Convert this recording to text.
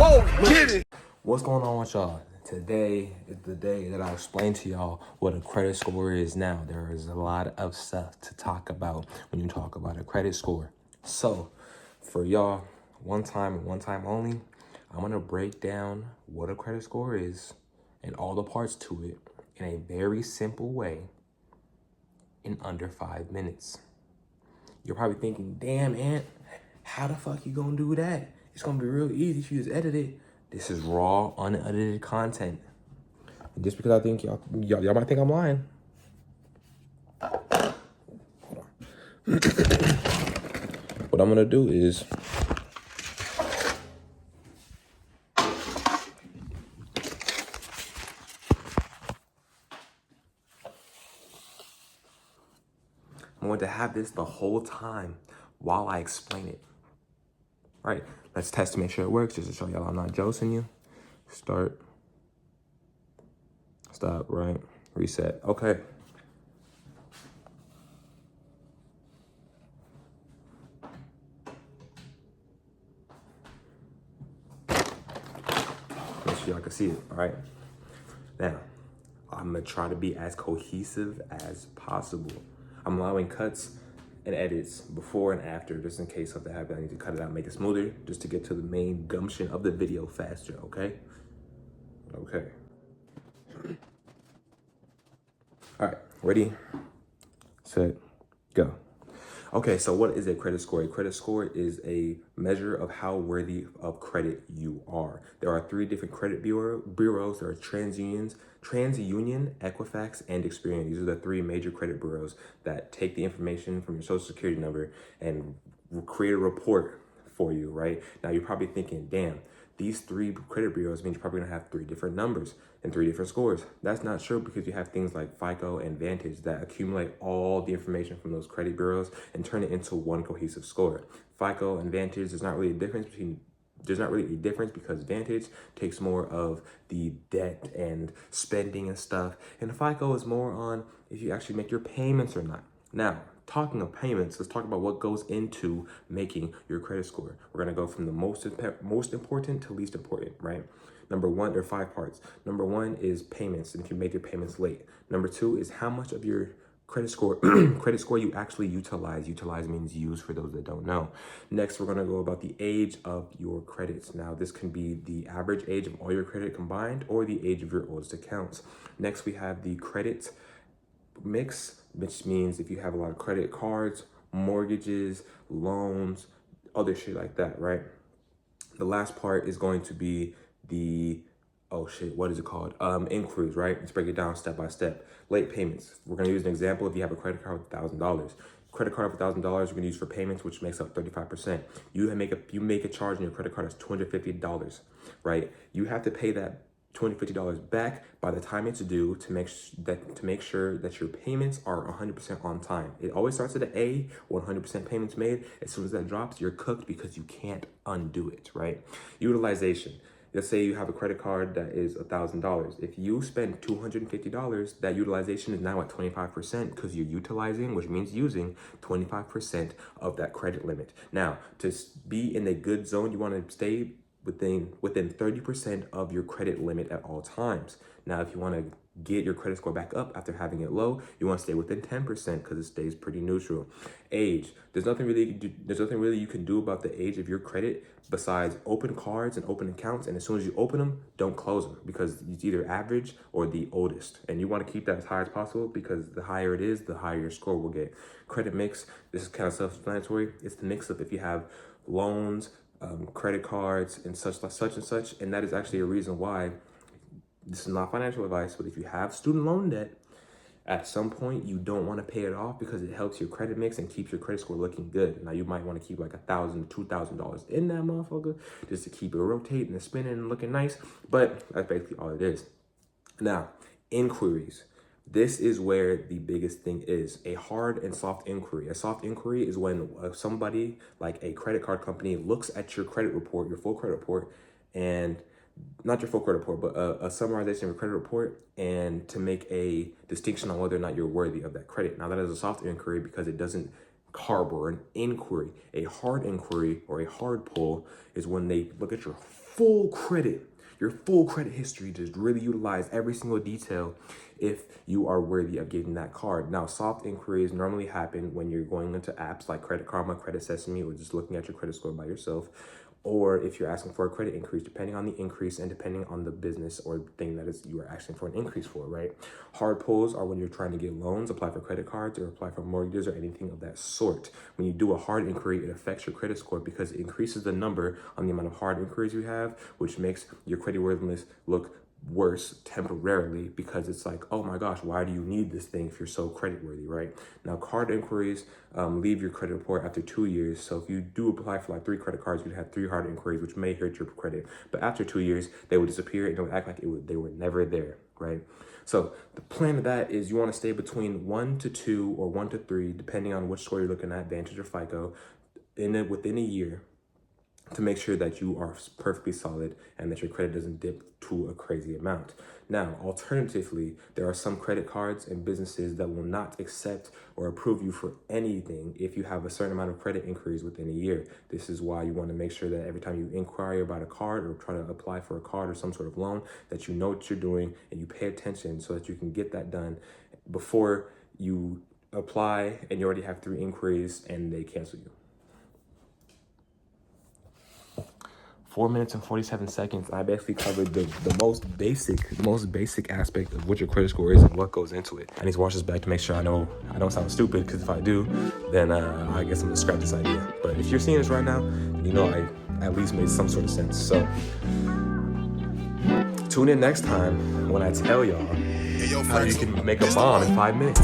What's going on with y'all? Today is the day that I explain to y'all what a credit score is now. There is a lot of stuff to talk about when you talk about a credit score. So, for y'all, one time and one time only, I'm going to break down what a credit score is and all the parts to it in a very simple way in under 5 minutes. You're probably thinking, damn, Ant, how the fuck you gonna do that? It's gonna be real easy if you just edit it. This is raw, unedited content. And just because I think y'all might think I'm lying. Hold on. What I'm gonna do is I'm going to have this the whole time while I explain it. All right, let's test to make sure it works, just to show y'all I'm not josing you. Start. Stop, right? Reset. Okay. Make sure y'all can see it, all right? Now, I'm gonna try to be as cohesive as possible. I'm allowing cuts and edits before and after, just in case something happens. I need to cut it out, make it smoother, just to get to the main gumption of the video faster, okay? Okay. All right, ready, set, go. Okay, so what is a credit score? A credit score is a measure of how worthy of credit you are. There are 3 different credit bureaus. There are TransUnion, Equifax, and Experian. These are the 3 major credit bureaus that take the information from your social security number and create a report for you, right? Now you're probably thinking, damn, these 3 credit bureaus means you're probably gonna have 3 different numbers and 3 different scores. That's not true, because you have things like FICO and Vantage that accumulate all the information from those credit bureaus and turn it into one cohesive score. FICO and Vantage, there's not really a difference because Vantage takes more of the debt and spending and stuff, and FICO is more on if you actually make your payments or not. Now, talking of payments, let's talk about what goes into making your credit score. We're gonna go from the most important to least important, right? Number 1, there are 5 parts. Number 1 is payments, and if you make your payments late. Number 2 is how much of your credit score you actually utilize. Utilize means use, for those that don't know. Next, we're gonna go about the age of your credits. Now, this can be the average age of all your credit combined or the age of your oldest accounts. Next, we have the credit mix, which means if you have a lot of credit cards, mortgages, loans, other shit like that, right? The last part is going to be the, oh shit, what is it called? Inquiries, right? Let's break it down step by step. Late payments. We're gonna use an example. If you have a credit card with $1,000, credit card of $1,000, we're gonna use for payments, which makes up 35%. You make a charge on your credit card that's $250, right? You have to pay that $250 back by the time it's due to make sure that your payments are 100% on time. It always starts at an A, 100% payments made. As soon as that drops, you're cooked because you can't undo it, right? Utilization. Let's say you have a credit card that is $1,000. If you spend $250, that utilization is now at 25% because you're utilizing, which means using 25% of that credit limit. Now, to be in a good zone, you want to stay within 30% of your credit limit at all times. Now, if you want to get your credit score back up after having it low, you want to stay within 10% because it stays pretty neutral. Age. There's nothing really you can do about the age of your credit besides open cards and open accounts. And as soon as you open them, don't close them, because it's either average or the oldest. And you want to keep that as high as possible, because the higher it is, the higher your score will get. Credit mix. This is kind of self-explanatory. It's the mix of if you have loans, credit cards, and such, and that is actually a reason why, this is not financial advice, but if you have student loan debt, at some point you don't want to pay it off because it helps your credit mix and keeps your credit score looking good. Now, you might want to keep like $1,000, $2,000 in that motherfucker just to keep it rotating and spinning and looking nice, but that's basically all it is. Now, inquiries. This is where the biggest thing is. A hard and soft inquiry. A soft inquiry is when somebody like a credit card company looks at your credit report, your full credit report, and not your full credit report, but a summarization of your credit report, and to make a distinction on whether or not you're worthy of that credit. Now, that is a soft inquiry because it doesn't harbor an inquiry. A hard inquiry or a hard pull is when they look at your full credit, your full credit history, just really utilize every single detail if you are worthy of getting that card. Now, soft inquiries normally happen when you're going into apps like Credit Karma, Credit Sesame, or just looking at your credit score by yourself, or if you're asking for a credit increase, depending on the increase and depending on the business or thing that is you are asking for an increase for, right? Hard pulls are when you're trying to get loans, apply for credit cards, or apply for mortgages or anything of that sort. When you do a hard inquiry, it affects your credit score because it increases the number on the amount of hard inquiries you have, which makes your creditworthiness look worse temporarily, because it's like, oh my gosh, why do you need this thing if you're so creditworthy, right? Now, card inquiries leave your credit report after 2 years. So if you do apply for like 3 credit cards, you'd have 3 hard inquiries, which may hurt your credit. But after 2 years, they would disappear and it would act like they were never there, right? So the plan of that is you want to stay between 1 to 2 or 1 to 3, depending on which score you're looking at, Vantage or FICO, within a year, to make sure that you are perfectly solid and that your credit doesn't dip to a crazy amount. Now, alternatively, there are some credit cards and businesses that will not accept or approve you for anything if you have a certain amount of credit inquiries within a year. This is why you want to make sure that every time you inquire about a card or try to apply for a card or some sort of loan, that you know what you're doing and you pay attention so that you can get that done before you apply and you already have 3 inquiries and they cancel you. 4 minutes and 47 seconds. I basically covered the most basic aspect of what your credit score is and what goes into it. I need to watch this back to make sure I know I don't sound stupid, because if I do, then I guess I'm gonna scrap this idea. But if you're seeing this right now, you know I at least made some sort of sense. So tune in next time when I tell y'all how you can make a bomb in 5 minutes.